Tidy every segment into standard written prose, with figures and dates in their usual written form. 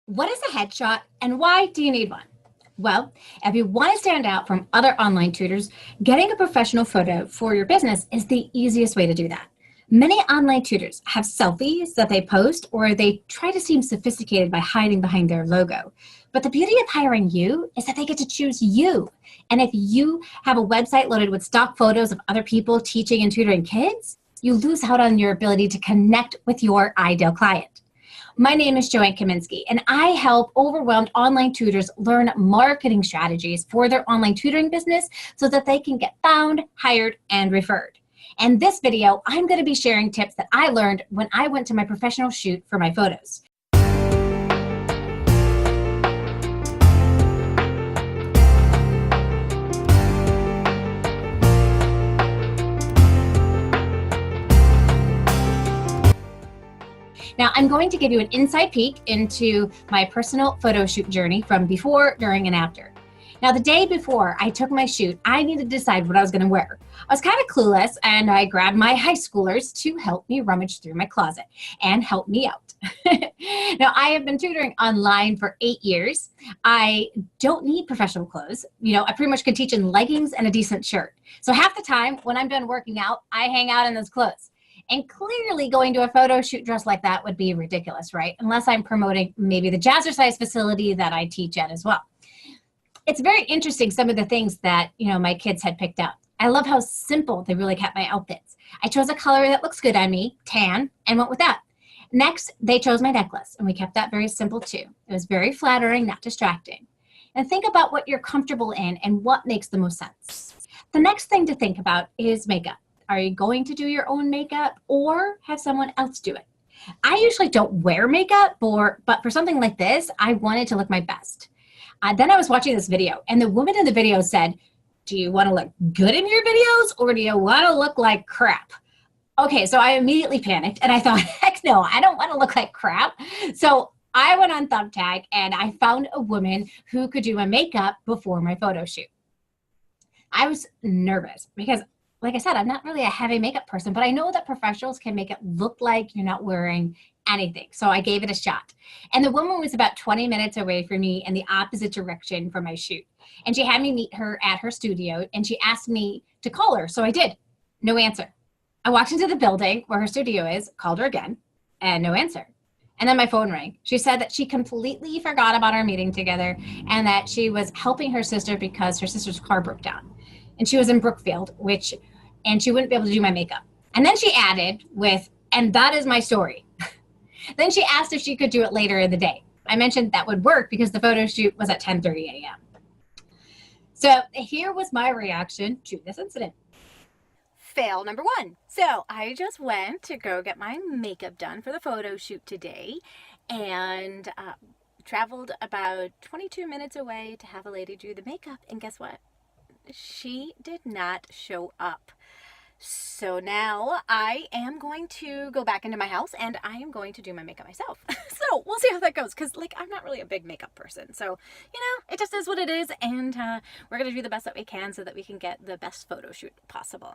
What is a headshot and why do you need one? Well, if you want to stand out from other online tutors, getting a professional photo for your business is the easiest way to do that. Many online tutors have selfies that they post or they try to seem sophisticated by hiding behind their logo. But the beauty of hiring you is that they get to choose you. And if you have a website loaded with stock photos of other people teaching and tutoring kids, you lose out on your ability to connect with your ideal client. My name is Joanne Kaminsky, and I help overwhelmed online tutors learn marketing strategies for their online tutoring business so that they can get found, hired, and referred. In this video, I'm going to be sharing tips that I learned when I went to my professional shoot for my photos. Now, I'm going to give you an inside peek into my personal photo shoot journey from before, during, and after. Now, the day before I took my shoot, I needed to decide what I was going to wear. I was kind of clueless, and I grabbed my high schoolers to help me rummage through my closet and help me out. Now, I have been tutoring online for 8 years. I don't need professional clothes. I pretty much can teach in leggings and a decent shirt. So half the time when I'm done working out, I hang out in those clothes. And clearly going to a photo shoot dressed like that would be ridiculous, right? Unless I'm promoting maybe the jazzercise facility that I teach at as well. It's very interesting, some of the things that, my kids had picked out. I love how simple they really kept my outfits. I chose a color that looks good on me, tan, and went with that. Next, they chose my necklace, and we kept that very simple too. It was very flattering, not distracting. And think about what you're comfortable in and what makes the most sense. The next thing to think about is makeup. Are you going to do your own makeup or have someone else do it? I usually don't wear makeup, but for something like this, I wanted to look my best. Then I was watching this video, and the woman in the video said, do you want to look good in your videos or do you want to look like crap? Okay, so I immediately panicked, and I thought, heck no, I don't want to look like crap. So I went on Thumbtack, and I found a woman who could do my makeup before my photo shoot. I was nervous because, like I said, I'm not really a heavy makeup person, but I know that professionals can make it look like you're not wearing anything. So I gave it a shot. And the woman was about 20 minutes away from me in the opposite direction from my shoot. And she had me meet her at her studio, and she asked me to call her. So I did. No answer. I walked into the building where her studio is, called her again, and no answer. And then my phone rang. She said that she completely forgot about our meeting together and that she was helping her sister because her sister's car broke down. And she was in Brookfield, and she wouldn't be able to do my makeup. And then she added and that is my story. Then she asked if she could do it later in the day. I mentioned that would work because the photo shoot was at 10:30 a.m. So here was my reaction to this incident. Fail number 1. So I just went to go get my makeup done for the photo shoot today and traveled about 22 minutes away to have a lady do the makeup. And guess what? She did not show up. So now I am going to go back into my house and I am going to do my makeup myself. So we'll see how that goes because I'm not really a big makeup person. So, it just is what it is. And we're going to do the best that we can so that we can get the best photo shoot possible.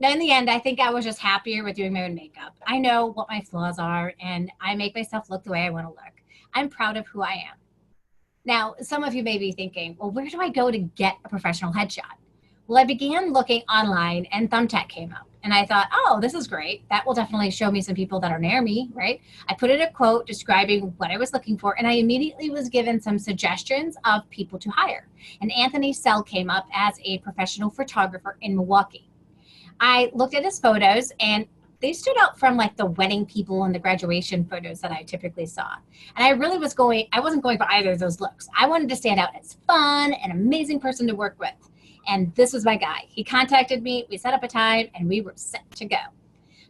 Now, in the end, I think I was just happier with doing my own makeup. I know what my flaws are and I make myself look the way I want to look. I'm proud of who I am. Now, some of you may be thinking, well, where do I go to get a professional headshot? Well, I began looking online and Thumbtack came up. And I thought, oh, this is great. That will definitely show me some people that are near me, right? I put in a quote describing what I was looking for, and I immediately was given some suggestions of people to hire. And Anthony Sell came up as a professional photographer in Milwaukee. I looked at his photos, and they stood out from the wedding people and the graduation photos that I typically saw. And I wasn't going for either of those looks. I wanted to stand out as fun and amazing person to work with. And this was my guy. He contacted me, we set up a time, and we were set to go.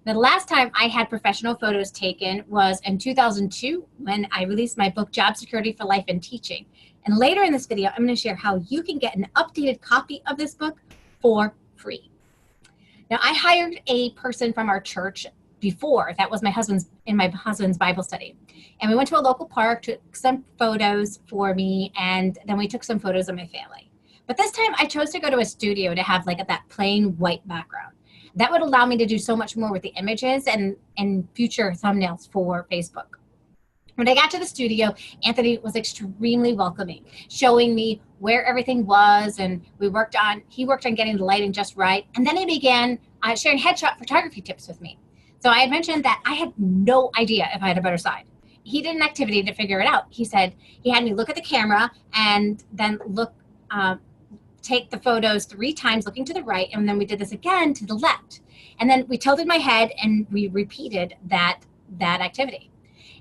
Now, the last time I had professional photos taken was in 2002 when I released my book, Job Security for Life and Teaching. And later in this video, I'm going to share how you can get an updated copy of this book for free. Now, I hired a person from our church before. That was in my husband's Bible study. And we went to a local park, took some photos for me, and then we took some photos of my family. But this time I chose to go to a studio to have that plain white background. That would allow me to do so much more with the images and future thumbnails for Facebook. When I got to the studio, Anthony was extremely welcoming, showing me where everything was, and he worked on getting the lighting just right. And then he began sharing headshot photography tips with me. So I had mentioned that I had no idea if I had a better side. He did an activity to figure it out. He said he had me look at the camera and then take the photos 3 times looking to the right, and then we did this again to the left. And then we tilted my head and we repeated that activity.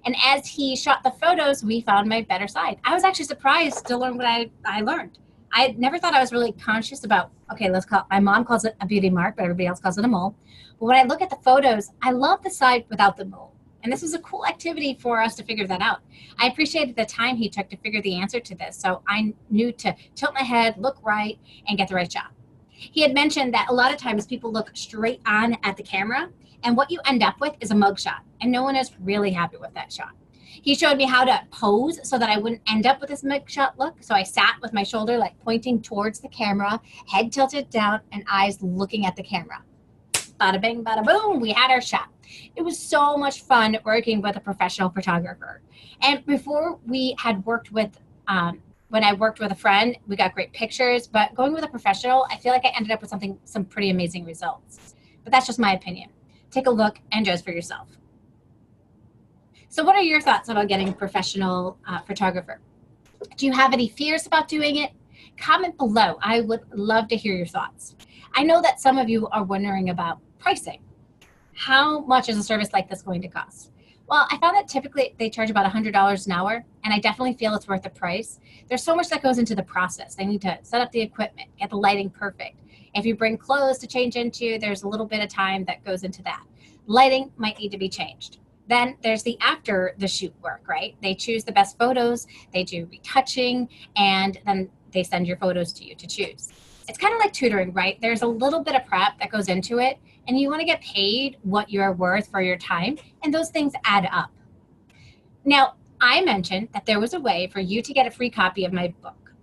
And as he shot the photos, we found my better side. I was actually surprised to learn what I learned. I never thought I was really conscious about, okay, my mom calls it a beauty mark, but everybody else calls it a mole. But when I look at the photos, I love the side without the mole. And this was a cool activity for us to figure that out. I appreciated the time he took to figure the answer to this. So I knew to tilt my head, look right, and get the right shot. He had mentioned that a lot of times people look straight on at the camera, and what you end up with is a mug shot, and no one is really happy with that shot. He showed me how to pose so that I wouldn't end up with this mug shot look. So I sat with my shoulder like pointing towards the camera, head tilted down, and eyes looking at the camera. Bada bing, bada boom, we had our shot. It was so much fun working with a professional photographer. And before we had worked with, when I worked with a friend, we got great pictures, but going with a professional, I feel like I ended up with some pretty amazing results. But that's just my opinion. Take a look and judge for yourself. So what are your thoughts about getting a professional photographer? Do you have any fears about doing it? Comment below. I would love to hear your thoughts. I know that some of you are wondering about pricing. How much is a service like this going to cost? Well, I found that typically they charge about $100 an hour, and I definitely feel it's worth the price. There's so much that goes into the process. They need to set up the equipment, get the lighting perfect. If you bring clothes to change into, there's a little bit of time that goes into that. Lighting might need to be changed. Then there's the after the shoot work, right? They choose the best photos, they do retouching, and then they send your photos to you to choose. It's kind of like tutoring, right? There's a little bit of prep that goes into it, and you want to get paid what you're worth for your time, and those things add up. Now, I mentioned that there was a way for you to get a free copy of my book.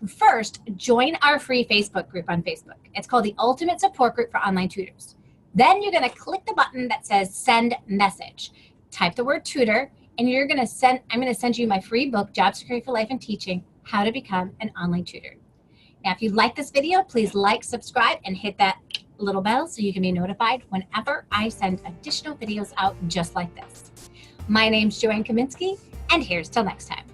First, join our free Facebook group on Facebook. It's called the Ultimate Support Group for Online Tutors. Then you're going to click the button that says Send Message. Type the word tutor, and I'm going to send you my free book, Job Security for Life and Teaching, How to Become an Online Tutor. Now, if you like this video, please like, subscribe, and hit that little bell so you can be notified whenever I send additional videos out just like this. My name's Joanne Kaminsky, and here's till next time.